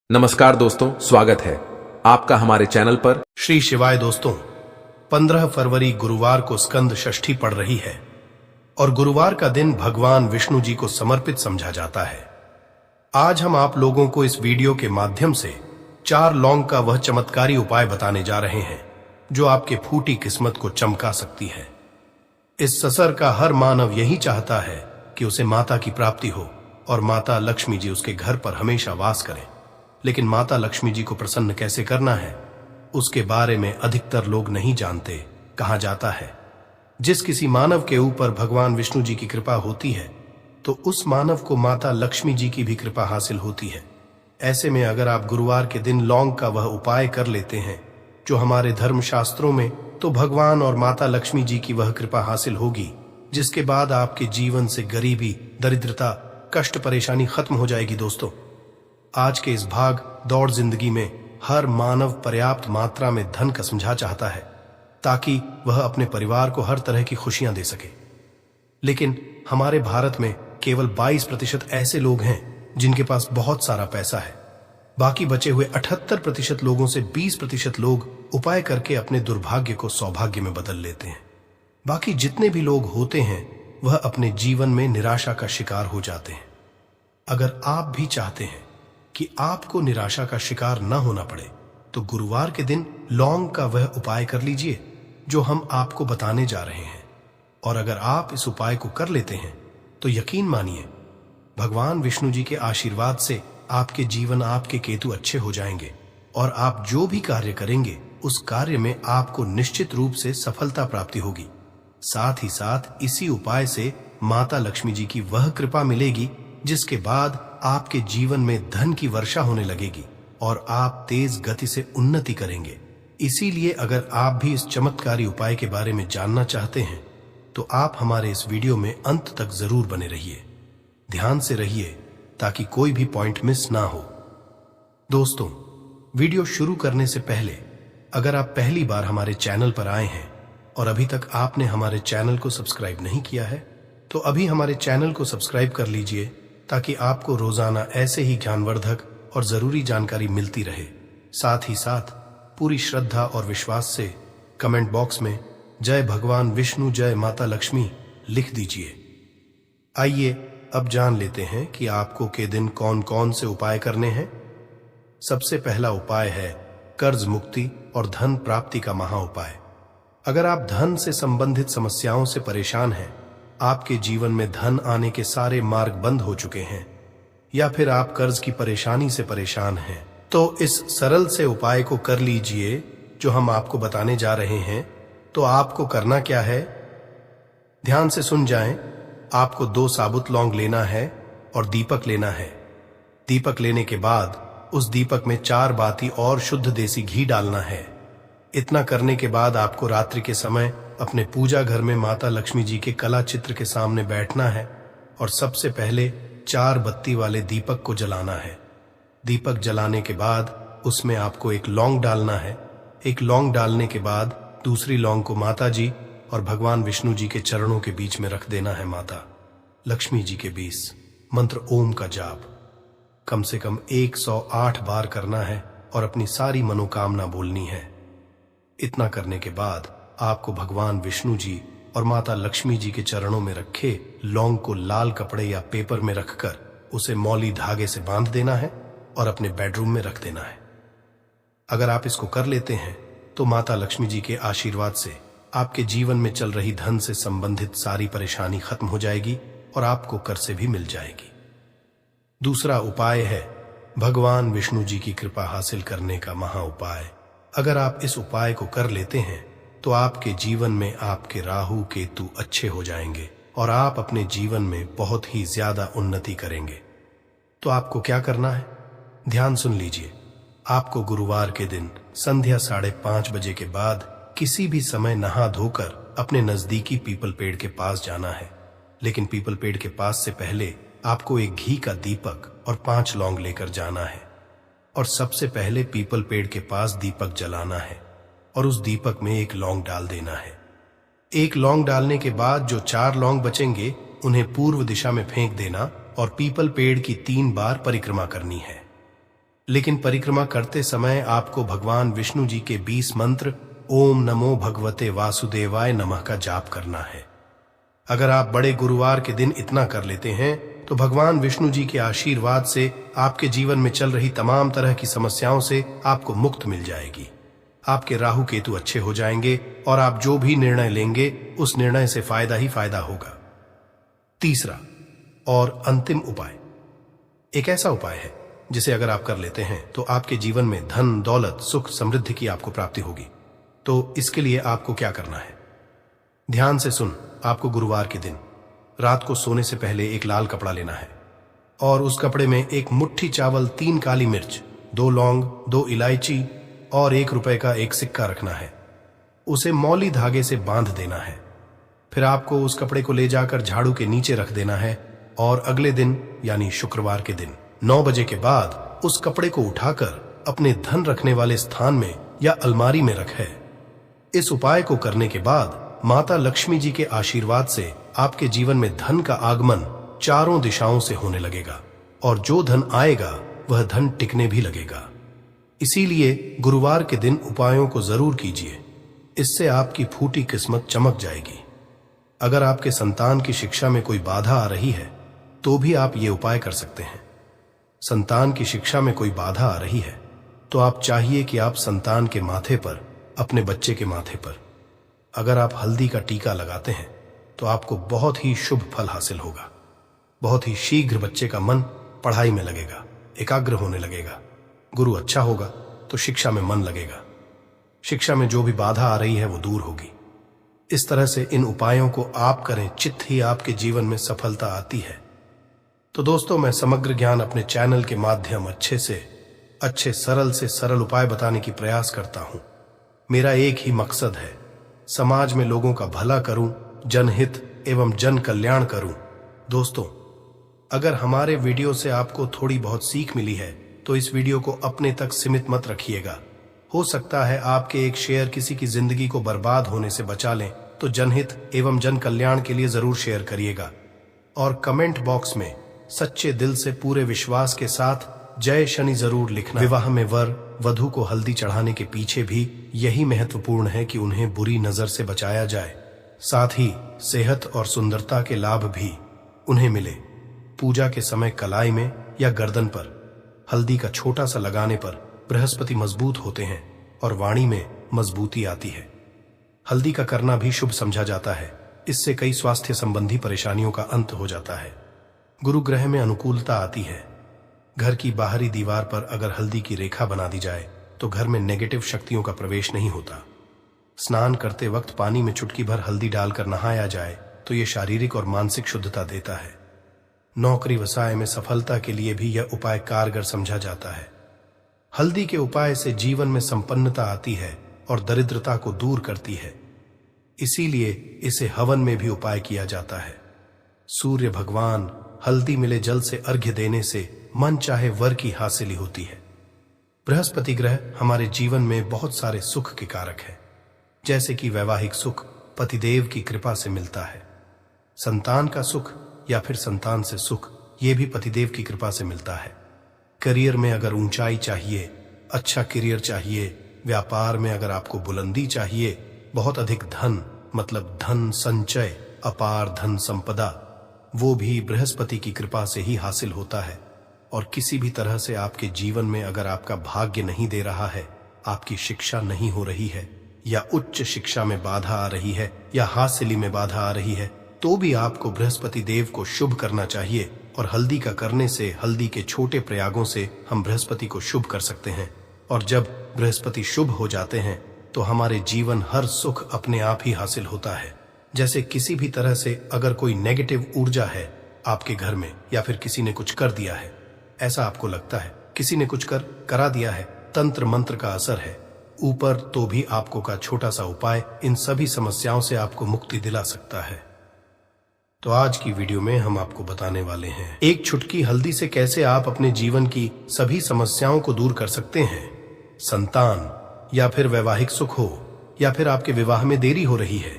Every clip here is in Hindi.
नमस्कार दोस्तों, स्वागत है आपका हमारे चैनल पर। श्री शिवाय दोस्तों, 15 फरवरी गुरुवार को स्कंद षष्ठी पड़ रही है और गुरुवार का दिन भगवान विष्णु जी को समर्पित समझा जाता है। आज हम आप लोगों को इस वीडियो के माध्यम से 4 लौंग का वह चमत्कारी उपाय बताने जा रहे हैं जो आपके फूटी किस्मत को चमका सकती है। इस ससर का हर मानव यही चाहता है कि उसे माता की प्राप्ति हो और माता लक्ष्मी जी उसके घर पर हमेशा वास करें। लेकिन माता लक्ष्मी जी को प्रसन्न कैसे करना है, उसके बारे में अधिकतर लोग नहीं जानते। कहा जाता है जिस किसी मानव के ऊपर भगवान विष्णु जी की कृपा होती है तो उस मानव को माता लक्ष्मी जी की भी कृपा हासिल होती है। ऐसे में अगर आप गुरुवार के दिन लौंग का वह उपाय कर लेते हैं जो हमारे धर्म शास्त्रों में, तो भगवान और माता लक्ष्मी जी की वह कृपा हासिल होगी, जिसके बाद आपके जीवन से गरीबी, दरिद्रता, कष्ट, परेशानी खत्म हो जाएगी। दोस्तों, आज के इस भाग दौड़ जिंदगी में हर मानव पर्याप्त मात्रा में धन का समझा चाहता है ताकि वह अपने परिवार को हर तरह की खुशियां दे सके। लेकिन हमारे भारत में केवल 22% ऐसे लोग हैं जिनके पास बहुत सारा पैसा है। बाकी बचे हुए 78% लोगों से 20% लोग उपाय करके अपने दुर्भाग्य को सौभाग्य में बदल लेते हैं। बाकी जितने भी लोग होते हैं वह अपने जीवन में निराशा का शिकार हो जाते हैं। अगर आप भी चाहते हैं कि आपको निराशा का शिकार न होना पड़े तो गुरुवार के दिन लौंग का वह उपाय कर लीजिए जो हम आपको बताने जा रहे हैं। और अगर आप इस उपाय को कर लेते हैं तो यकीन मानिए भगवान विष्णु जी के आशीर्वाद से आपके जीवन, आपके केतु अच्छे हो जाएंगे और आप जो भी कार्य करेंगे उस कार्य में आपको निश्चित रूप से सफलता प्राप्ति होगी। साथ ही साथ इसी उपाय से माता लक्ष्मी जी की वह कृपा मिलेगी जिसके बाद आपके जीवन में धन की वर्षा होने लगेगी और आप तेज गति से उन्नति करेंगे। इसीलिए अगर आप भी इस चमत्कारी उपाय के बारे में जानना चाहते हैं तो आप हमारे इस वीडियो में अंत तक जरूर बने रहिए। ध्यान से रहिए ताकि कोई भी पॉइंट मिस ना हो। दोस्तों, वीडियो शुरू करने से पहले अगर आप पहली बार हमारे चैनल पर आए हैं और अभी तक आपने हमारे चैनल को सब्सक्राइब नहीं किया है तो अभी हमारे चैनल को सब्सक्राइब कर लीजिए ताकि आपको रोजाना ऐसे ही ज्ञानवर्धक और जरूरी जानकारी मिलती रहे। साथ ही साथ पूरी श्रद्धा और विश्वास से कमेंट बॉक्स में जय भगवान विष्णु, जय माता लक्ष्मी लिख दीजिए। आइए अब जान लेते हैं कि आपको के दिन कौन कौन से उपाय करने हैं। सबसे पहला उपाय है कर्ज मुक्ति और धन प्राप्ति का महा उपाय। अगर आप धन से संबंधित समस्याओं से परेशान हैं, आपके जीवन में धन आने के सारे मार्ग बंद हो चुके हैं या फिर आप कर्ज की परेशानी से परेशान हैं, तो इस सरल से उपाय को कर लीजिए जो हम आपको बताने जा रहे हैं। तो आपको करना क्या है, ध्यान से सुन जाएं। आपको 2 साबुत लौंग लेना है और दीपक लेना है। दीपक लेने के बाद उस दीपक में 4 बाती और शुद्ध देसी घी डालना है। इतना करने के बाद आपको रात्रि के समय अपने पूजा घर में माता लक्ष्मी जी के कला चित्र के सामने बैठना है और सबसे पहले 4 बत्ती वाले दीपक को जलाना है। दीपक जलाने के बाद उसमें आपको 1 लौंग डालना है। 1 लौंग डालने के बाद दूसरी लौंग को माता जी और भगवान विष्णु जी के चरणों के बीच में रख देना है। माता लक्ष्मी जी के बीच मंत्र ओम का जाप कम से कम 108 बार करना है और अपनी सारी मनोकामना बोलनी है। इतना करने के बाद आपको भगवान विष्णु जी और माता लक्ष्मी जी के चरणों में रखे लौंग को लाल कपड़े या पेपर में रखकर उसे मौली धागे से बांध देना है और अपने बेडरूम में रख देना है। अगर आप इसको कर लेते हैं तो माता लक्ष्मी जी के आशीर्वाद से आपके जीवन में चल रही धन से संबंधित सारी परेशानी खत्म हो जाएगी और आपको कर से भी मिल जाएगी। दूसरा उपाय है भगवान विष्णु जी की कृपा हासिल करने का महा उपाय। अगर आप इस उपाय को कर लेते हैं तो आपके जीवन में आपके राहु केतु अच्छे हो जाएंगे और आप अपने जीवन में बहुत ही ज्यादा उन्नति करेंगे। तो आपको क्या करना है, ध्यान सुन लीजिए। आपको गुरुवार के दिन संध्या 5:30 बजे के बाद किसी भी समय नहा धोकर अपने नजदीकी पीपल पेड़ के पास जाना है। लेकिन पीपल पेड़ के पास से पहले आपको 1 घी का दीपक और 5 लौंग लेकर जाना है और सबसे पहले पीपल पेड़ के पास दीपक जलाना है और उस दीपक में 1 लौंग डाल देना है। 1 लौंग डालने के बाद जो 4 लौंग बचेंगे उन्हें पूर्व दिशा में फेंक देना और पीपल पेड़ की 3 बार परिक्रमा करनी है। लेकिन परिक्रमा करते समय आपको भगवान विष्णु जी के 20 मंत्र ओम नमो भगवते वासुदेवाय नमः का जाप करना है। अगर आप बड़े गुरुवार के दिन इतना कर लेते हैं तो भगवान विष्णु जी के आशीर्वाद से आपके जीवन में चल रही तमाम तरह की समस्याओं से आपको मुक्त मिल जाएगी। आपके राहु केतु अच्छे हो जाएंगे और आप जो भी निर्णय लेंगे उस निर्णय से फायदा ही फायदा होगा। तीसरा और अंतिम उपाय एक ऐसा उपाय है जिसे अगर आप कर लेते हैं तो आपके जीवन में धन, दौलत, सुख, समृद्धि की आपको प्राप्ति होगी। तो इसके लिए आपको क्या करना है, ध्यान से सुन। आपको गुरुवार के दिन रात को सोने से पहले एक लाल कपड़ा लेना है और उस कपड़े में एक मुट्ठी चावल, 3 काली मिर्च, 2 लौंग, 2 इलायची और 1 रुपए का एक सिक्का रखना है। उसे मौली धागे से बांध देना है। फिर आपको उस कपड़े को ले जाकर झाड़ू के नीचे रख देना है और अगले दिन यानी शुक्रवार के दिन 9 बजे के बाद उस कपड़े को उठाकर अपने धन रखने वाले स्थान में या अलमारी में रखें। इस उपाय को करने के बाद माता लक्ष्मी जी के आशीर्वाद से आपके जीवन में धन का आगमन चारों दिशाओं से होने लगेगा और जो धन आएगा वह धन टिकने भी लगेगा। इसीलिए गुरुवार के दिन उपायों को जरूर कीजिए, इससे आपकी फूटी किस्मत चमक जाएगी। अगर आपके संतान की शिक्षा में कोई बाधा आ रही है तो भी आप ये उपाय कर सकते हैं। संतान की शिक्षा में कोई बाधा आ रही है तो आप चाहिए कि आप संतान के माथे पर, अपने बच्चे के माथे पर अगर आप हल्दी का टीका लगाते हैं तो आपको बहुत ही शुभ फल हासिल होगा। बहुत ही शीघ्र बच्चे का मन पढ़ाई में लगेगा, एकाग्र होने लगेगा। गुरु अच्छा होगा तो शिक्षा में मन लगेगा। शिक्षा में जो भी बाधा आ रही है वो दूर होगी। इस तरह से इन उपायों को आप करें, चित्त ही आपके जीवन में सफलता आती है। तो दोस्तों, मैं समग्र ज्ञान अपने चैनल के माध्यम अच्छे सरल से सरल उपाय बताने की प्रयास करता हूं। मेरा एक ही मकसद है, समाज में लोगों का भला करूं, जनहित एवं जन कल्याण करूं। दोस्तों, अगर हमारे वीडियो से आपको थोड़ी बहुत सीख मिली है तो इस वीडियो को अपने तक सीमित मत रखिएगा। हो सकता है आपके एक शेयर किसी की जिंदगी को बर्बाद होने से बचा लें, तो जनहित एवं जन कल्याण के लिए जरूर शेयर करिएगा और कमेंट बॉक्स में सच्चे दिल से पूरे विश्वास के साथ जय शनि जरूर लिखना। विवाह में वर वधू को हल्दी चढ़ाने के पीछे भी यही महत्वपूर्ण है कि उन्हें बुरी नजर से बचाया जाए, साथ ही सेहत और सुंदरता के लाभ भी उन्हें मिले। पूजा के समय कलाई में या गर्दन पर हल्दी का छोटा सा लगाने पर बृहस्पति मजबूत होते हैं और वाणी में मजबूती आती है। हल्दी का करना भी शुभ समझा जाता है। इससे कई स्वास्थ्य संबंधी परेशानियों का अंत हो जाता है। गुरु ग्रह में अनुकूलता आती है। घर की बाहरी दीवार पर अगर हल्दी की रेखा बना दी जाए तो घर में नेगेटिव शक्तियों का प्रवेश नहीं होता। स्नान करते वक्त पानी में चुटकी भर हल्दी डालकर नहाया जाए तो ये शारीरिक और मानसिक शुद्धता देता है। नौकरी व्यवसाय में सफलता के लिए भी यह उपाय कारगर समझा जाता है। हल्दी के उपाय से जीवन में संपन्नता आती है और दरिद्रता को दूर करती है। इसीलिए इसे हवन में भी उपाय किया जाता है। सूर्य भगवान हल्दी मिले जल से अर्घ्य देने से मन चाहे वर की हासिली होती है। बृहस्पति ग्रह हमारे जीवन में बहुत सारे सुख के कारक है, जैसे कि वैवाहिक सुख पतिदेव की कृपा से मिलता है। संतान का सुख या फिर संतान से सुख, ये भी पतिदेव की कृपा से मिलता है। करियर में अगर ऊंचाई चाहिए, अच्छा करियर चाहिए, व्यापार में अगर आपको बुलंदी चाहिए, बहुत अधिक धन मतलब धन संचय, अपार धन संपदा, वो भी बृहस्पति की कृपा से ही हासिल होता है। और किसी भी तरह से आपके जीवन में अगर आपका भाग्य नहीं दे रहा है, आपकी शिक्षा नहीं हो रही है या उच्च शिक्षा में बाधा आ रही है या हासिली में बाधा आ रही है, तो भी आपको बृहस्पति देव को शुभ करना चाहिए। और हल्दी का करने से, हल्दी के छोटे प्रयागों से हम बृहस्पति को शुभ कर सकते हैं। और जब बृहस्पति शुभ हो जाते हैं तो हमारे जीवन हर सुख अपने आप ही हासिल होता है। जैसे किसी भी तरह से अगर कोई नेगेटिव ऊर्जा है आपके घर में या फिर किसी ने कुछ कर दिया है, ऐसा आपको लगता है किसी ने कुछ करा दिया है, तंत्र मंत्र का असर है ऊपर, तो भी आपको का छोटा सा उपाय इन सभी समस्याओं से आपको मुक्ति दिला सकता है। तो आज की वीडियो में हम आपको बताने वाले हैं एक छुटकी हल्दी से कैसे आप अपने जीवन की सभी समस्याओं को दूर कर सकते हैं। संतान या फिर वैवाहिक सुख हो, या फिर आपके विवाह में देरी हो रही है,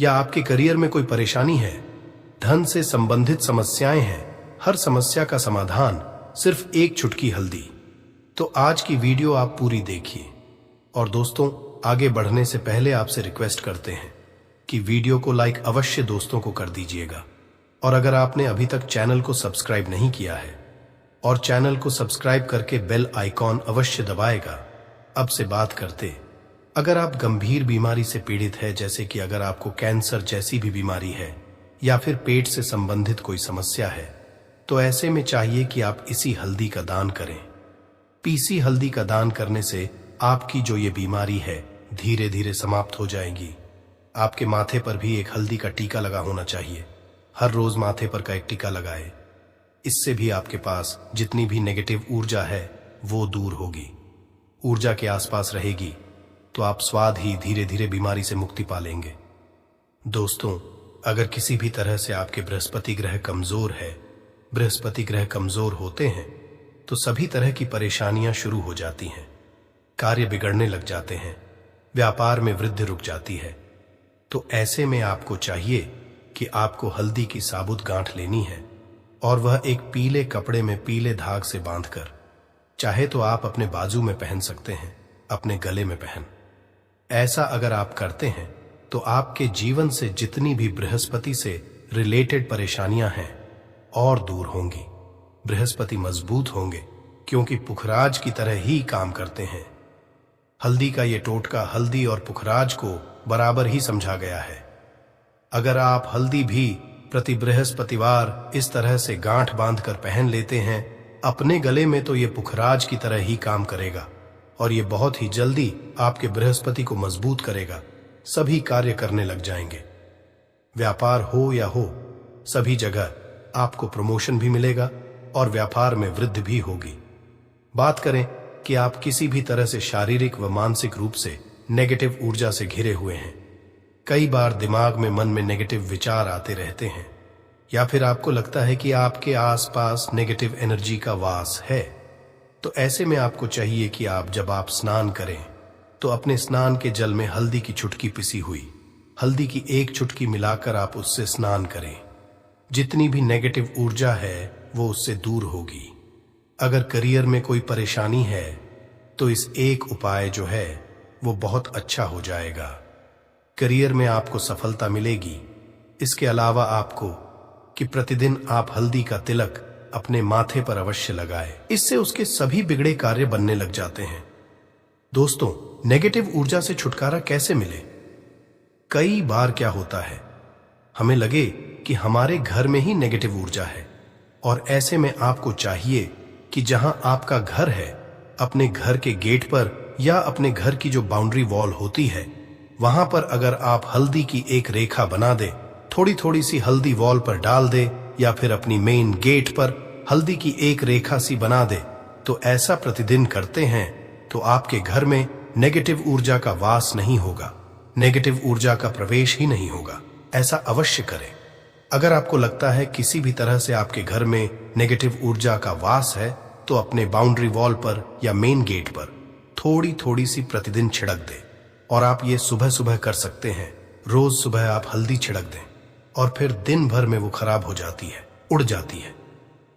या आपके करियर में कोई परेशानी है, धन से संबंधित समस्याएं हैं, हर समस्या का समाधान सिर्फ एक चुटकी हल्दी। तो आज की वीडियो आप पूरी देखिए। और दोस्तों, आगे बढ़ने से पहले आपसे रिक्वेस्ट करते हैं कि वीडियो को लाइक अवश्य दोस्तों को कर दीजिएगा। और अगर आपने अभी तक चैनल को सब्सक्राइब नहीं किया है और चैनल को सब्सक्राइब करके बेल आइकॉन अवश्य दबाएगा। अब से बात करते, अगर आप गंभीर बीमारी से पीड़ित है, जैसे कि अगर आपको कैंसर जैसी भी बीमारी है या फिर पेट से संबंधित कोई समस्या है, तो ऐसे में चाहिए कि आप इसी हल्दी का दान करें। पीसी हल्दी का दान करने से आपकी जो ये बीमारी है धीरे धीरे समाप्त हो जाएगी। आपके माथे पर भी एक हल्दी का टीका लगा होना चाहिए। हर रोज माथे पर का एक टीका लगाए। इससे भी आपके पास जितनी भी नेगेटिव ऊर्जा है वो दूर होगी। ऊर्जा के आसपास रहेगी तो आप स्वाद ही धीरे धीरे बीमारी से मुक्ति पा लेंगे। दोस्तों, अगर किसी भी तरह से आपके बृहस्पति ग्रह कमजोर है, बृहस्पति ग्रह कमजोर होते हैं तो सभी तरह की परेशानियां शुरू हो जाती हैं। कार्य बिगड़ने लग जाते हैं, व्यापार में वृद्धि रुक जाती है। तो ऐसे में आपको चाहिए कि आपको हल्दी की साबुत गांठ लेनी है और वह एक पीले कपड़े में पीले धाग से बांधकर, चाहे तो आप अपने बाजू में पहन सकते हैं, अपने गले में पहन। ऐसा अगर आप करते हैं तो आपके जीवन से जितनी भी बृहस्पति से रिलेटेड परेशानियां हैं और दूर होंगी। बृहस्पति मजबूत होंगे क्योंकि पुखराज की तरह ही काम करते हैं। हल्दी का ये टोटका हल्दी और पुखराज को बराबर ही समझा गया है। अगर आप हल्दी भी प्रति बृहस्पतिवार इस तरह से गांठ बांधकर पहन लेते हैं अपने गले में, तो ये पुखराज की तरह ही काम करेगा और ये बहुत ही जल्दी आपके बृहस्पति को मजबूत करेगा। सभी कार्य करने लग जाएंगे। व्यापार हो या हो, सभी जगह आपको प्रमोशन भी मिलेगा और व्यापार में वृद्धि भी होगी। बात करें कि आप किसी भी तरह से शारीरिक व मानसिक रूप से नेगेटिव ऊर्जा से घिरे हुए हैं। कई बार दिमाग में मन में नेगेटिव विचार आते रहते हैं या फिर आपको लगता है कि आपके आसपास नेगेटिव एनर्जी का वास है। तो ऐसे में आपको चाहिए कि जब आप स्नान करें तो अपने स्नान के जल में हल्दी की चुटकी पिसी हुई हल्दी की एक चुटकी मिलाकर आप उससे स्नान करें। जितनी भी नेगेटिव ऊर्जा है वो उससे दूर होगी। अगर करियर में कोई परेशानी है तो इस एक उपाय जो है वो बहुत अच्छा हो जाएगा। करियर में आपको सफलता मिलेगी। इसके अलावा आपको कि प्रतिदिन आप हल्दी का तिलक अपने माथे पर अवश्य लगाएं। इससे उसके सभी बिगड़े कार्य बनने लग जाते हैं। दोस्तों, नेगेटिव ऊर्जा से छुटकारा कैसे मिले? कई बार क्या होता है, हमें लगे कि हमारे घर में ही नेगेटिव ऊर्जा है और ऐसे में आपको चाहिए कि जहां आपका घर है, अपने घर के गेट पर या अपने घर की जो बाउंड्री वॉल होती है वहां पर अगर आप हल्दी की एक रेखा बना दे, थोड़ी थोड़ी सी हल्दी वॉल पर डाल दे या फिर अपनी मेन गेट पर हल्दी की एक रेखा सी बना दे, तो ऐसा प्रतिदिन करते हैं तो आपके घर में नेगेटिव ऊर्जा का वास नहीं होगा, नेगेटिव ऊर्जा का प्रवेश ही नहीं होगा। ऐसा अवश्य करें। अगर आपको लगता है किसी भी तरह से आपके घर में नेगेटिव ऊर्जा का वास है तो अपने बाउंड्री वॉल पर या मेन गेट पर थोड़ी थोड़ी सी प्रतिदिन छिड़क दें। और आप ये सुबह सुबह कर सकते हैं। रोज सुबह आप हल्दी छिड़क दें और फिर दिन भर में वो खराब हो जाती है, उड़ जाती है।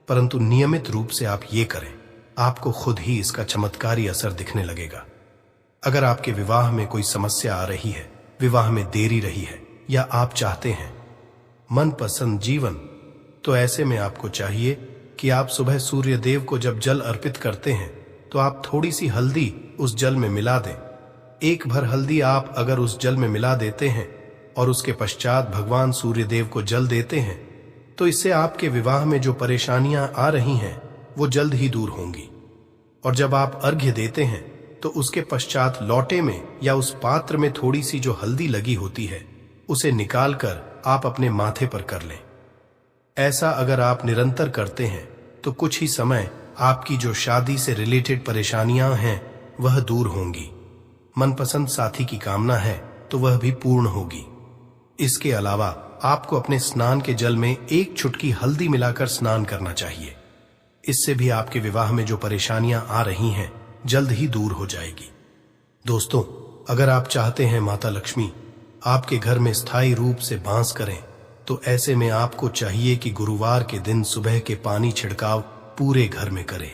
परंतु नियमित रूप से आप ये करें, आपको खुद ही इसका चमत्कारी असर दिखने लगेगा। अगर आपके विवाह में कोई समस्या आ रही है, विवाह में देरी रही है या आप चाहते हैं मनपसंद जीवन, तो ऐसे में आपको चाहिए कि आप सुबह सूर्य देव को जब जल अर्पित करते हैं तो आप थोड़ी सी हल्दी उस जल में मिला दें। एक भर हल्दी आप अगर उस जल में मिला देते हैं और उसके पश्चात भगवान सूर्य देव को जल देते हैं तो इससे आपके विवाह में जो परेशानियां आ रही हैं वो जल्द ही दूर होंगी। और जब आप अर्घ्य देते हैं तो उसके पश्चात लौटे में या उस पात्र में थोड़ी सी जो हल्दी लगी होती है उसे निकालकर आप अपने माथे पर कर लें। ऐसा अगर आप निरंतर करते हैं तो कुछ ही समय आपकी जो शादी से रिलेटेड परेशानियां हैं वह दूर होंगी। मनपसंद साथी की कामना है तो वह भी पूर्ण होगी। इसके अलावा आपको अपने स्नान के जल में एक चुटकी हल्दी मिलाकर स्नान करना चाहिए। इससे भी आपके विवाह में जो परेशानियां आ रही हैं जल्द ही दूर हो जाएगी। दोस्तों, अगर आप चाहते हैं माता लक्ष्मी आपके घर में स्थायी रूप से वास करें तो ऐसे में आपको चाहिए कि गुरुवार के दिन सुबह के पानी छिड़काव पूरे घर में करें।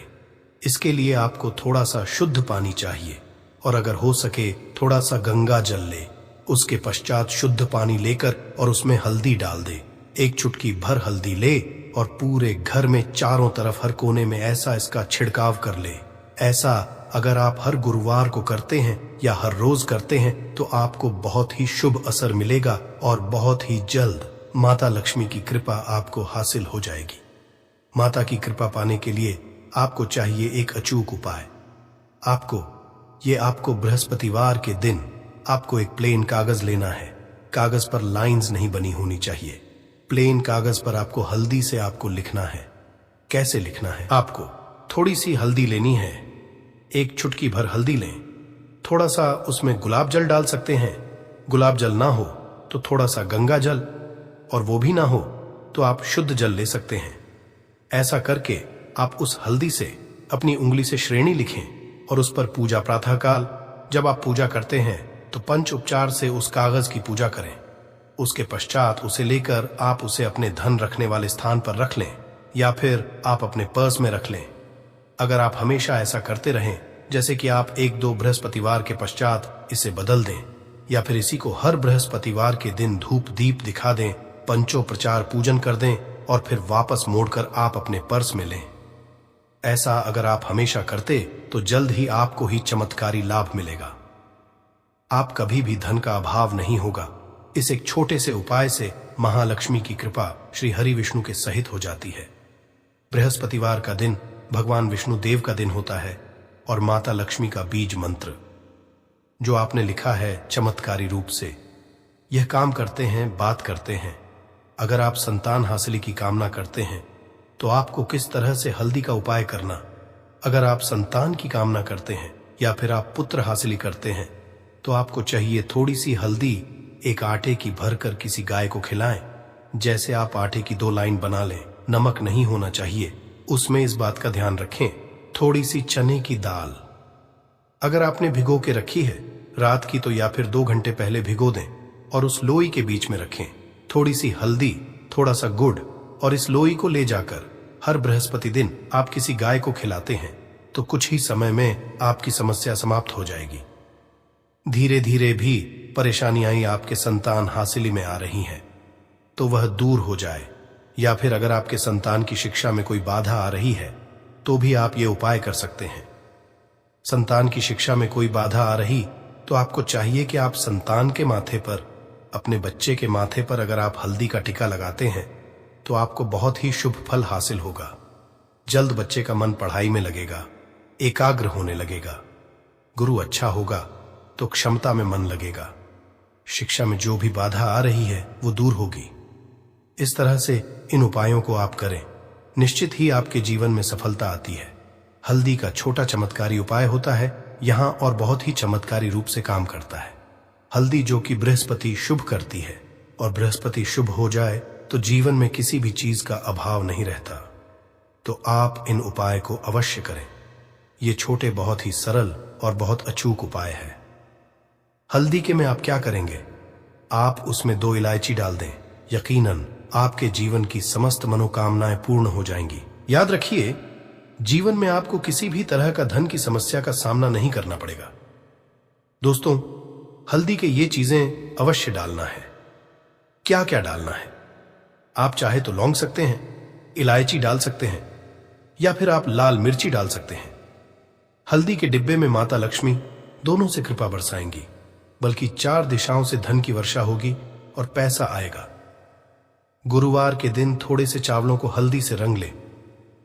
इसके लिए आपको थोड़ा सा शुद्ध पानी चाहिए और अगर हो सके थोड़ा सा गंगा जल ले। उसके पश्चात शुद्ध पानी लेकर और उसमें हल्दी डाल दे। एक चुटकी भर हल्दी ले और पूरे घर में चारों तरफ हर कोने में ऐसा इसका छिड़काव कर ले। ऐसा अगर आप हर गुरुवार को करते हैं या हर रोज करते हैं तो आपको बहुत ही शुभ असर मिलेगा और बहुत ही जल्द माता लक्ष्मी की कृपा आपको हासिल हो जाएगी। माता की कृपा पाने के लिए आपको चाहिए एक अचूक उपाय। आपको बृहस्पतिवार के दिन आपको एक प्लेन कागज लेना है। कागज पर लाइंस नहीं बनी होनी चाहिए। प्लेन कागज पर आपको हल्दी से आपको लिखना है। कैसे लिखना है? आपको थोड़ी सी हल्दी लेनी है। एक चुटकी भर हल्दी लें। थोड़ा सा उसमें गुलाब जल डाल सकते हैं। गुलाब जल ना हो तो थोड़ा सा गंगा जल, और वो भी ना हो तो आप शुद्ध जल ले सकते हैं। ऐसा करके आप उस हल्दी से अपनी उंगली से श्रेणी लिखें और उस पर पूजा प्रातःकाल जब आप पूजा करते हैं तो पंच उपचार से उस कागज की पूजा करें। उसके पश्चात उसे लेकर आप उसे अपने धन रखने वाले स्थान पर रख लें या फिर आप अपने पर्स में रख लें। अगर आप हमेशा ऐसा करते रहें, जैसे कि आप 1-2 बृहस्पतिवार के पश्चात इसे बदल दें या फिर इसी को हर बृहस्पतिवार के दिन धूप दीप दिखा दें, पंचोपचार पूजन कर दें और फिर वापस मोड़कर आप अपने पर्स में लें। ऐसा अगर आप हमेशा करते तो जल्द ही आपको ही चमत्कारी लाभ मिलेगा। आप कभी भी धन का अभाव नहीं होगा। इस एक छोटे से उपाय से महालक्ष्मी की कृपा श्री हरि विष्णु के सहित हो जाती है। बृहस्पतिवार का दिन भगवान विष्णु देव का दिन होता है और माता लक्ष्मी का बीज मंत्र जो आपने लिखा है चमत्कारी रूप से यह काम करते हैं, बात करते हैं। अगर आप संतान हासिल की कामना करते हैं तो आपको किस तरह से हल्दी का उपाय करना। अगर आप संतान की कामना करते हैं या फिर आप पुत्र हासिल करते हैं तो आपको चाहिए थोड़ी सी हल्दी एक आटे की भरकर किसी गाय को खिलाएं। जैसे आप आटे की 2 लाइन बना लें। नमक नहीं होना चाहिए उसमें, इस बात का ध्यान रखें। थोड़ी सी चने की दाल अगर आपने भिगो के रखी है रात की तो या फिर 2 घंटे पहले भिगो दें और उस लोई के बीच में रखें। थोड़ी सी हल्दी, थोड़ा सा गुड़ और इस लोई को ले जाकर हर बृहस्पति दिन आप किसी गाय को खिलाते हैं तो कुछ ही समय में आपकी समस्या समाप्त हो जाएगी। धीरे धीरे भी परेशानियां आपके संतान हासिली में आ रही हैं तो वह दूर हो जाए, या फिर अगर आपके संतान की शिक्षा में कोई बाधा आ रही है तो भी आप ये उपाय कर सकते हैं। संतान की शिक्षा में कोई बाधा आ रही तो आपको चाहिए कि आप संतान के माथे पर, अपने बच्चे के माथे पर अगर आप हल्दी का टीका लगाते हैं तो आपको बहुत ही शुभ फल हासिल होगा। जल्द बच्चे का मन पढ़ाई में लगेगा, एकाग्र होने लगेगा। गुरु अच्छा होगा तो क्षमता में मन लगेगा। शिक्षा में जो भी बाधा आ रही है वो दूर होगी। इस तरह से इन उपायों को आप करें, निश्चित ही आपके जीवन में सफलता आती है। हल्दी का छोटा चमत्कारी उपाय होता है यहाँ और बहुत ही चमत्कारी रूप से काम करता है। हल्दी जो कि बृहस्पति शुभ करती है और बृहस्पति शुभ हो जाए तो जीवन में किसी भी चीज का अभाव नहीं रहता। तो आप इन उपाय को अवश्य करें। ये छोटे बहुत ही सरल और बहुत अचूक उपाय है। हल्दी के में आप क्या करेंगे? आप उसमें 2 इलायची डाल दें। यकीनन आपके जीवन की समस्त मनोकामनाएं पूर्ण हो जाएंगी। याद रखिए, जीवन में आपको किसी भी तरह का धन की समस्या का सामना नहीं करना पड़ेगा। दोस्तों, हल्दी के ये चीजें अवश्य डालना है। क्या क्या डालना है? आप चाहे तो लौंग सकते हैं, इलायची डाल सकते हैं या फिर आप लाल मिर्ची डाल सकते हैं। हल्दी के डिब्बे में माता लक्ष्मी दोनों से कृपा बरसाएंगी, बल्कि 4 दिशाओं से धन की वर्षा होगी और पैसा आएगा। गुरुवार के दिन थोड़े से चावलों को हल्दी से रंग ले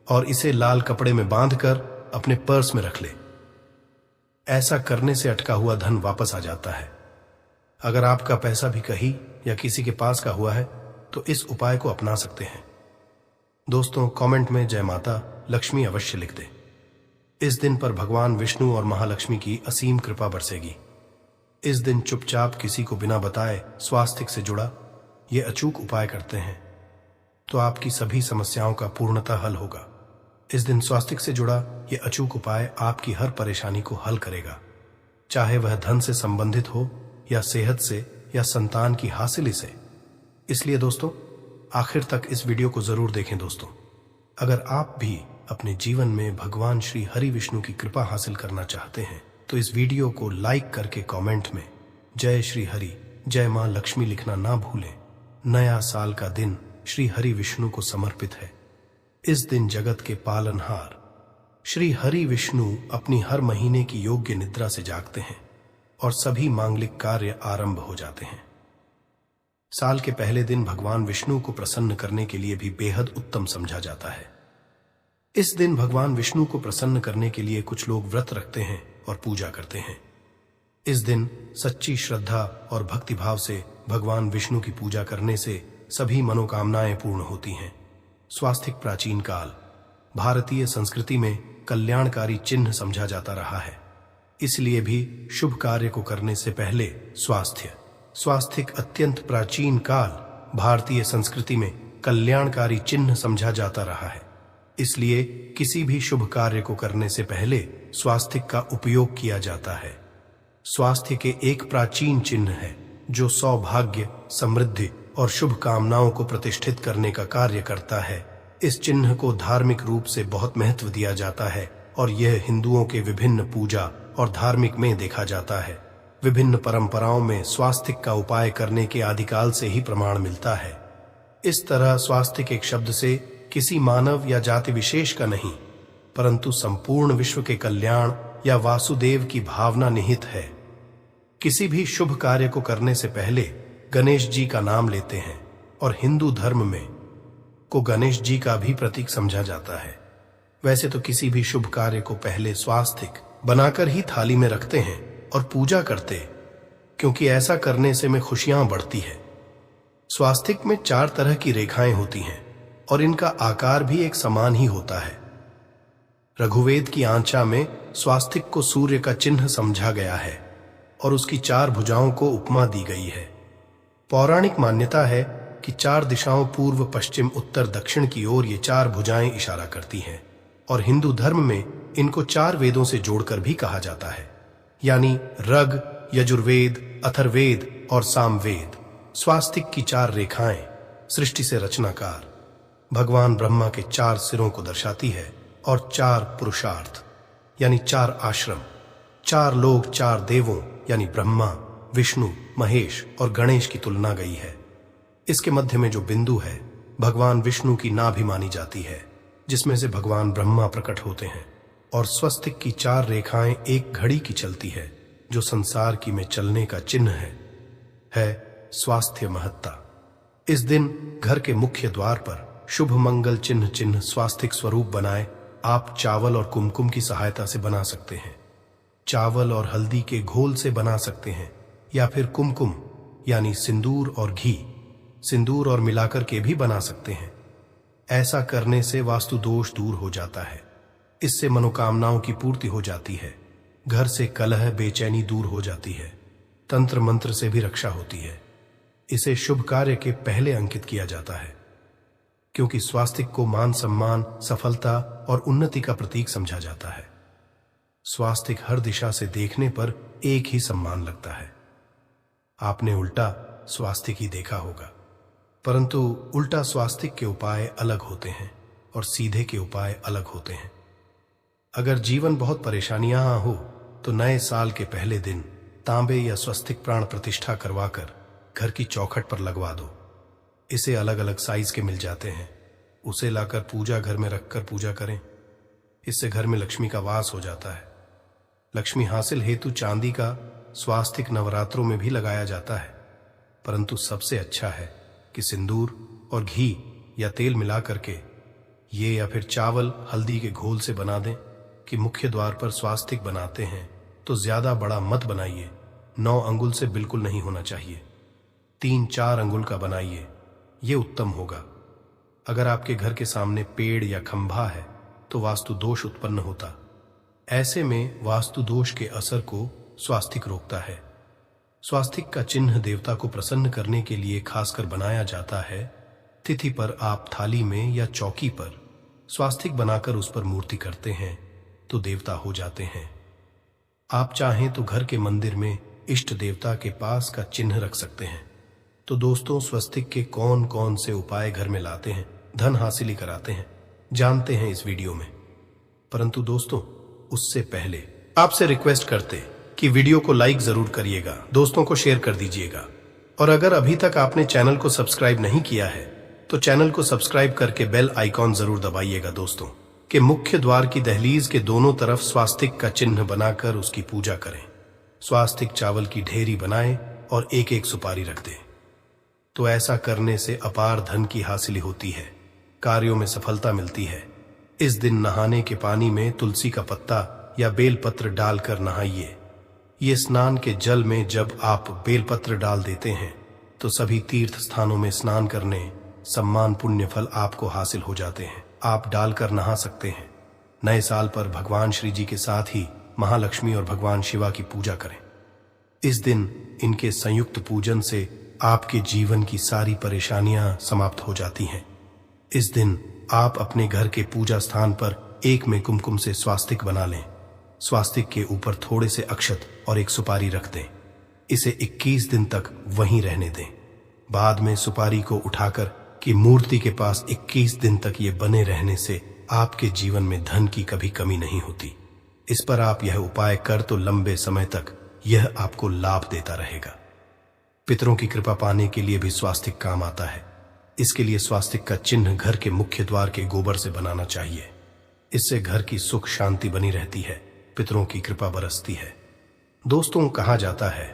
और इसे लाल कपड़े में बांधकर अपने पर्स में रख ले। ऐसा करने से अटका हुआ धन वापस आ जाता है। अगर आपका पैसा भी कहीं या किसी के पास का हुआ है तो इस उपाय को अपना सकते हैं। दोस्तों, कमेंट में जय माता लक्ष्मी अवश्य लिख दें। इस दिन पर भगवान विष्णु और महालक्ष्मी की असीम कृपा बरसेगी। इस दिन चुपचाप किसी को बिना बताए स्वास्थ्य से जुड़ा ये अचूक उपाय करते हैं तो आपकी सभी समस्याओं का पूर्णतः हल होगा। इस दिन स्वास्थ्य से जुड़ा ये अचूक उपाय आपकी हर परेशानी को हल करेगा, चाहे वह धन से संबंधित हो या सेहत से या संतान की हासिली से। इसलिए दोस्तों, आखिर तक इस वीडियो को जरूर देखें। दोस्तों, अगर आप भी अपने जीवन में भगवान श्री हरि विष्णु की कृपा हासिल करना चाहते हैं तो इस वीडियो को लाइक करके कमेंट में जय श्री हरि, जय मां लक्ष्मी लिखना ना भूलें। नया साल का दिन श्री हरि विष्णु को समर्पित है। इस दिन जगत के पालनहार श्री हरि विष्णु अपनी हर महीने की योग्य निद्रा से जागते हैं और सभी मांगलिक कार्य आरंभ हो जाते हैं। साल के पहले दिन भगवान विष्णु को प्रसन्न करने के लिए भी बेहद उत्तम समझा जाता है। इस दिन भगवान विष्णु को प्रसन्न करने के लिए कुछ लोग व्रत रखते हैं और पूजा करते हैं। इस दिन सच्ची श्रद्धा और भक्तिभाव से भगवान विष्णु की पूजा करने से सभी मनोकामनाएं पूर्ण होती हैं। स्वास्तिक प्राचीन काल भारतीय संस्कृति में कल्याणकारी चिन्ह समझा जाता रहा है। इसलिए भी शुभ कार्य को करने से पहले स्वास्तिक अत्यंत प्राचीन काल भारतीय संस्कृति में कल्याणकारी चिन्ह समझा जाता रहा है। इसलिए किसी भी शुभ कार्य को करने से पहले स्वास्तिक का उपयोग किया जाता है। स्वास्थ्य के एक प्राचीन चिन्ह है जो सौभाग्य, समृद्धि और शुभ कामनाओं को प्रतिष्ठित करने का कार्य करता है। इस चिन्ह को धार्मिक रूप से बहुत महत्व दिया जाता है और यह हिंदुओं के विभिन्न पूजा और धार्मिक में देखा जाता है। विभिन्न परंपराओं में स्वास्तिक का उपाय करने के आदिकाल से ही प्रमाण मिलता है। इस तरह स्वास्तिक एक शब्द से किसी मानव या जाति विशेष का नहीं, परंतु संपूर्ण विश्व के कल्याण या वासुदेव की भावना निहित है। किसी भी शुभ कार्य को करने से पहले गणेश जी का नाम लेते हैं और हिंदू धर्म में को गणेश जी का भी प्रतीक समझा जाता है। वैसे तो किसी भी शुभ कार्य को पहले स्वास्तिक बनाकर ही थाली में रखते हैं और पूजा करते, क्योंकि ऐसा करने से में खुशियां बढ़ती है। स्वास्तिक में 4 तरह की रेखाएं होती हैं और इनका आकार भी एक समान ही होता है। रघुवेद की आंचा में स्वास्तिक को सूर्य का चिन्ह समझा गया है और उसकी 4 भुजाओं को उपमा दी गई है। पौराणिक मान्यता है कि 4 दिशाओं पूर्व, पश्चिम, उत्तर, दक्षिण की ओर ये 4 भुजाएं इशारा करती हैं और हिंदू धर्म में इनको 4 वेदों से जोड़कर भी कहा जाता है, यानी ऋग, यजुर्वेद, अथर्ववेद और सामवेद। स्वास्तिक की 4 रेखाएं सृष्टि से रचनाकार भगवान ब्रह्मा के 4 सिरों को दर्शाती है और 4 पुरुषार्थ यानी 4 आश्रम, 4 लोक, 4 देवों यानी ब्रह्मा, विष्णु, महेश और गणेश की तुलना गई है। इसके मध्य में जो बिंदु है भगवान विष्णु की नाभि मानी जाती है, जिसमें से भगवान ब्रह्मा प्रकट होते हैं। और स्वस्तिक की 4 रेखाएं एक घड़ी की चलती है जो संसार की में चलने का चिन्ह है स्वास्थ्य महत्ता। इस दिन घर के मुख्य द्वार पर शुभ मंगल चिन्ह स्वास्तिक स्वरूप बनाए आप चावल और कुमकुम की सहायता से बना सकते हैं। चावल और हल्दी के घोल से बना सकते हैं या फिर कुमकुम यानी सिंदूर और घी, सिंदूर और मिलाकर के भी बना सकते हैं। ऐसा करने से वास्तु दोष दूर हो जाता है। इससे मनोकामनाओं की पूर्ति हो जाती है। घर से कलह, बेचैनी दूर हो जाती है। तंत्र मंत्र से भी रक्षा होती है। इसे शुभ कार्य के पहले अंकित किया जाता है, क्योंकि स्वास्तिक को मान सम्मान, सफलता और उन्नति का प्रतीक समझा जाता है। स्वास्तिक हर दिशा से देखने पर एक ही सम्मान लगता है। आपने उल्टा स्वास्तिक ही देखा होगा, परंतु उल्टा स्वास्तिक के उपाय अलग होते हैं और सीधे के उपाय अलग होते हैं। अगर जीवन बहुत परेशानियां हो तो नए साल के पहले दिन तांबे या स्वस्तिक प्राण प्रतिष्ठा करवाकर घर की चौखट पर लगवा दो। इसे अलग अलग साइज के मिल जाते हैं। उसे लाकर पूजा घर में रखकर पूजा करें। इससे घर में लक्ष्मी का वास हो जाता है। लक्ष्मी हासिल हेतु चांदी का स्वास्तिक नवरात्रों में भी लगाया जाता है, परंतु सबसे अच्छा है कि सिंदूर और घी या तेल मिला करके ये या फिर चावल हल्दी के घोल से बना दें। कि मुख्य द्वार पर स्वास्तिक बनाते हैं तो ज्यादा बड़ा मत बनाइए। 9 अंगुल से बिल्कुल नहीं होना चाहिए। 3-4 अंगुल का बनाइए, ये उत्तम होगा। अगर आपके घर के सामने पेड़ या खंभा है तो वास्तु दोष उत्पन्न होता। ऐसे में वास्तु दोष के असर को स्वास्तिक रोकता है। स्वास्तिक का चिन्ह देवता को प्रसन्न करने के लिए खासकर बनाया जाता है। तिथि पर आप थाली में या चौकी पर स्वास्तिक बनाकर उस पर मूर्ति करते हैं तो देवता हो जाते हैं। आप चाहें तो घर के मंदिर में इष्ट देवता के पास का चिन्ह रख सकते हैं। तो दोस्तों, स्वस्तिक के कौन कौन से उपाय घर में लाते हैं, धन हासिल कराते हैं, जानते हैं इस वीडियो में। परंतु दोस्तों, उससे पहले आपसे रिक्वेस्ट करते कि वीडियो को लाइक जरूर करिएगा, दोस्तों को शेयर कर दीजिएगा, और अगर अभी तक आपने चैनल को सब्सक्राइब नहीं किया है तो चैनल को सब्सक्राइब करके बेल आइकॉन जरूर दबाइएगा दोस्तों, कि मुख्य द्वार की दहलीज के दोनों तरफ स्वास्तिक का चिन्ह बनाकर उसकी पूजा करें। स्वास्तिक चावल की ढेरी बनाएं और एक एक सुपारी रख दें। तो ऐसा करने से अपार धन की हासिल होती है, कार्यों में सफलता मिलती है। इस दिन नहाने के पानी में तुलसी का पत्ता या बेलपत्र डालकर नहाइए। ये स्नान के जल में जब आप बेलपत्र डाल देते हैं तो सभी तीर्थ स्थानों में स्नान करने सम्मान पुण्य फल आपको हासिल हो जाते हैं। आप डालकर नहा सकते हैं। नए साल पर भगवान श्री जी के साथ ही महालक्ष्मी और भगवान शिवा की पूजा करें। इस दिन इनके संयुक्त पूजन से आपके जीवन की सारी परेशानियां समाप्त हो जाती हैं। इस दिन आप अपने घर के पूजा स्थान पर एक में कुमकुम से स्वास्तिक बना लें। स्वास्तिक के ऊपर थोड़े से अक्षत और एक सुपारी रख दें। इसे 21 दिन तक वहीं रहने दें। बाद में सुपारी को उठाकर कि मूर्ति के पास 21 दिन तक ये बने रहने से आपके जीवन में धन की कभी कमी नहीं होती। इस पर आप यह उपाय कर तो लंबे समय तक यह आपको लाभ देता रहेगा। पितरों की कृपा पाने के लिए भी स्वास्तिक काम आता है। इसके लिए स्वास्तिक का चिन्ह घर के मुख्य द्वार के गोबर से बनाना चाहिए। इससे घर की सुख शांति बनी रहती है, पितरों की कृपा बरसती है। दोस्तों, कहा जाता है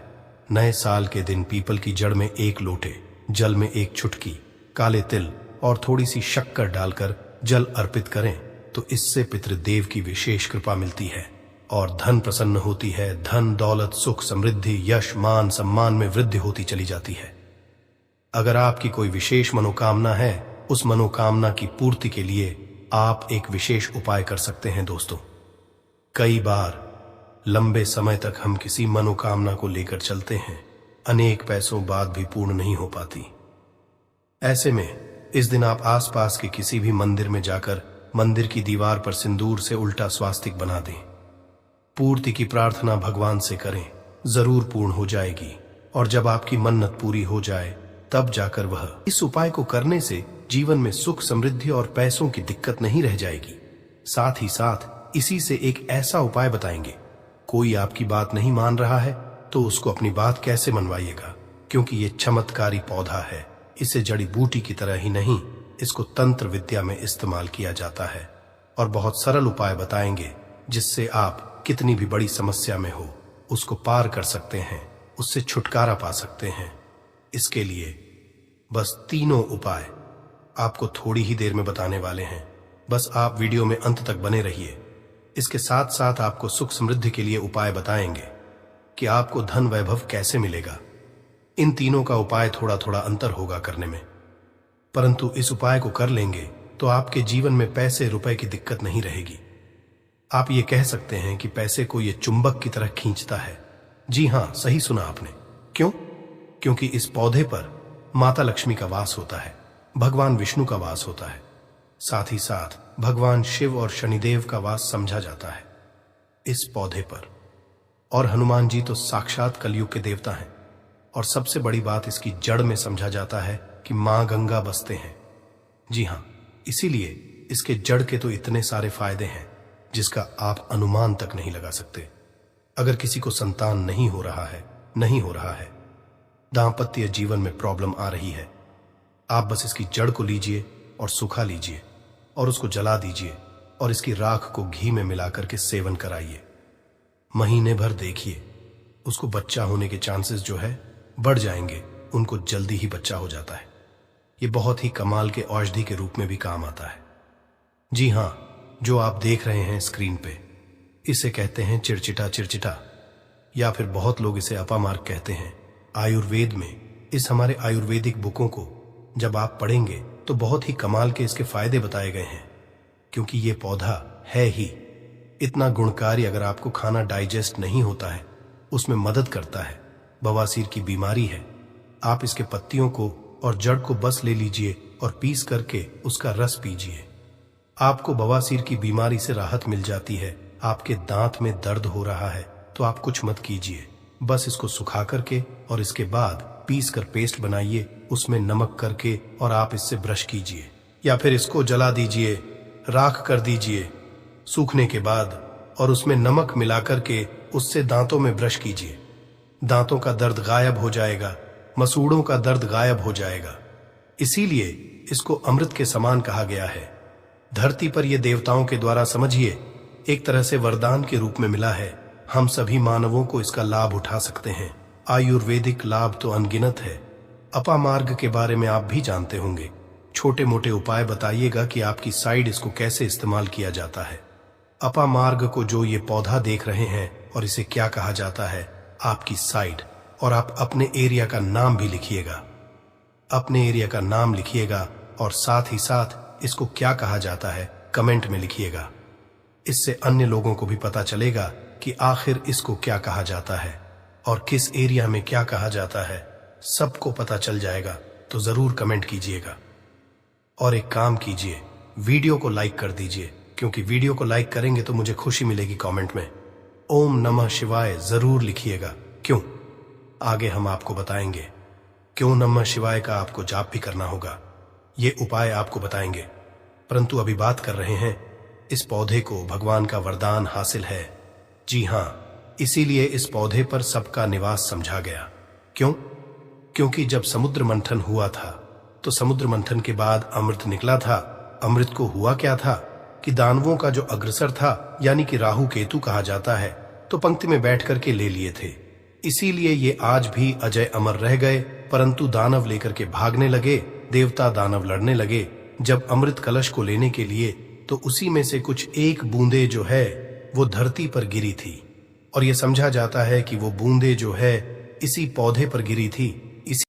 नए साल के दिन पीपल की जड़ में एक लोटे जल में एक चुटकी काले तिल और थोड़ी सी शक्कर डालकर जल अर्पित करें तो इससे पितृदेव की विशेष कृपा मिलती है और धन प्रसन्न होती है। धन दौलत सुख समृद्धि यश मान सम्मान में वृद्धि होती चली जाती है। अगर आपकी कोई विशेष मनोकामना है, उस मनोकामना की पूर्ति के लिए आप एक विशेष उपाय कर सकते हैं। दोस्तों, कई बार लंबे समय तक हम किसी मनोकामना को लेकर चलते हैं, अनेक पैसों बाद भी पूर्ण नहीं हो पाती। ऐसे में इस दिन आप आसपास के किसी भी मंदिर में जाकर मंदिर की दीवार पर सिंदूर से उल्टा स्वास्तिक बना दें। पूर्ति की प्रार्थना भगवान से करें, जरूर पूर्ण हो जाएगी। और जब आपकी मन्नत पूरी हो जाए तब जाकर वह इस उपाय को करने से जीवन में सुख समृद्धि और पैसों की दिक्कत नहीं रह जाएगी। साथ ही साथ इसी से एक ऐसा उपाय बताएंगे। कोई आपकी बात नहीं मान रहा है तो उसको अपनी बात कैसे मनवाइएगा, क्योंकि ये चमत्कारी पौधा है। इसे जड़ी बूटी की तरह ही नहीं, इसको तंत्र विद्या में इस्तेमाल किया जाता है। और बहुत सरल उपाय बताएंगे जिससे आप कितनी भी बड़ी समस्या में हो उसको पार कर सकते हैं, उससे छुटकारा पा सकते हैं। इसके लिए बस तीनों उपाय आपको थोड़ी ही देर में बताने वाले हैं। बस आप वीडियो में अंत तक बने रहिए। इसके साथ साथ आपको सुख समृद्धि के लिए उपाय बताएंगे कि आपको धन वैभव कैसे मिलेगा। इन तीनों का उपाय थोड़ा थोड़ा अंतर होगा करने में, परंतु इस उपाय को कर लेंगे तो आपके जीवन में पैसे रुपए की दिक्कत नहीं रहेगी। आप ये कह सकते हैं कि पैसे को ये चुंबक की तरह खींचता है। जी हाँ, सही सुना आपने। क्यों? क्योंकि इस पौधे पर माता लक्ष्मी का वास होता है, भगवान विष्णु का वास होता है, साथ ही साथ भगवान शिव और शनिदेव का वास समझा जाता है इस पौधे पर। और हनुमान जी तो साक्षात कलयुग के देवता हैं। और सबसे बड़ी बात इसकी जड़ में समझा जाता है कि मां गंगा बसते हैं। जी हां, इसीलिए इसके जड़ के तो इतने सारे फायदे हैं जिसका आप अनुमान तक नहीं लगा सकते। अगर किसी को संतान नहीं हो रहा है, दांपत्य जीवन में प्रॉब्लम आ रही है, आप बस इसकी जड़ को लीजिए और सुखा लीजिए और उसको जला दीजिए और इसकी राख को घी में मिलाकर के सेवन कराइए। महीने भर देखिए, उसको बच्चा होने के चांसेस जो है बढ़ जाएंगे, उनको जल्दी ही बच्चा हो जाता है। ये बहुत ही कमाल के औषधि के रूप में भी काम आता है। जी हां, जो आप देख रहे हैं स्क्रीन पे, इसे कहते हैं चिड़चिटा, या फिर बहुत लोग इसे अपामार्ग कहते हैं। आयुर्वेद में इस हमारे आयुर्वेदिक बुकों को जब आप पढ़ेंगे तो बहुत ही कमाल के इसके फायदे बताए गए हैं, क्योंकि ये पौधा है ही इतना गुणकारी। अगर आपको खाना डाइजेस्ट नहीं होता है, उसमें मदद करता है। बवासीर की बीमारी है, आप इसके पत्तियों को और जड़ को बस ले लीजिए और पीस करके उसका रस पीजिए। आपको बवासीर की बीमारी से राहत मिल जाती है। आपके दांत में दर्द हो रहा है तो आप कुछ मत कीजिए, बस इसको सुखा करके और इसके बाद पीस कर पेस्ट बनाइए, उसमें नमक करके और आप इससे ब्रश कीजिए, या फिर इसको जला दीजिए, राख कर दीजिए, सूखने के बाद और उसमें नमक मिलाकर के उससे दांतों में ब्रश कीजिए। दांतों का दर्द गायब हो जाएगा, मसूड़ों का दर्द गायब हो जाएगा। इसीलिए इसको अमृत के समान कहा गया है। धरती पर यह देवताओं के द्वारा समझिए एक तरह से वरदान के रूप में मिला है। हम सभी मानवों को इसका लाभ उठा सकते हैं। आयुर्वेदिक लाभ तो अनगिनत है। अपामार्ग के बारे में आप भी जानते होंगे। छोटे मोटे उपाय बताइएगा कि आपकी साइड इसको कैसे इस्तेमाल किया जाता है। अपामार्ग को जो ये पौधा देख रहे हैं और इसे क्या कहा जाता है, आपकी साइड, और आप अपने एरिया का नाम भी लिखिएगा। अपने एरिया का नाम लिखिएगा और साथ ही साथ इसको क्या कहा जाता है कमेंट में लिखिएगा। इससे अन्य लोगों को भी पता चलेगा कि आखिर इसको क्या कहा जाता है और किस एरिया में क्या कहा जाता है। सबको पता चल जाएगा, तो जरूर कमेंट कीजिएगा। और एक काम कीजिए, वीडियो को लाइक कर दीजिए, क्योंकि वीडियो को लाइक करेंगे तो मुझे खुशी मिलेगी। कमेंट में ओम नमः शिवाय जरूर लिखिएगा। क्यों? आगे हम आपको बताएंगे क्यों नमः शिवाय का आपको जाप भी करना होगा। ये उपाय आपको बताएंगे, परंतु अभी बात कर रहे हैं इस पौधे को भगवान का वरदान हासिल है। जी हाँ, इसीलिए इस पौधे पर सबका निवास समझा गया। क्यों? क्योंकि जब समुद्र मंथन हुआ था तो समुद्र मंथन के बाद अमृत निकला था। अमृत को हुआ क्या था कि दानवों का जो अग्रसर था, यानी कि राहु केतु कहा जाता है, तो पंक्ति में बैठ करके ले लिए थे। इसीलिए ये आज भी अजय अमर रह गए। परंतु दानव लेकर के भागने लगे, देवता दानव लड़ने लगे। जब अमृत कलश को लेने के लिए तो उसी में से कुछ एक बूंदे जो है वो धरती पर गिरी थी, और ये समझा जाता है कि वो बूंदे जो है इसी पौधे पर गिरी थी।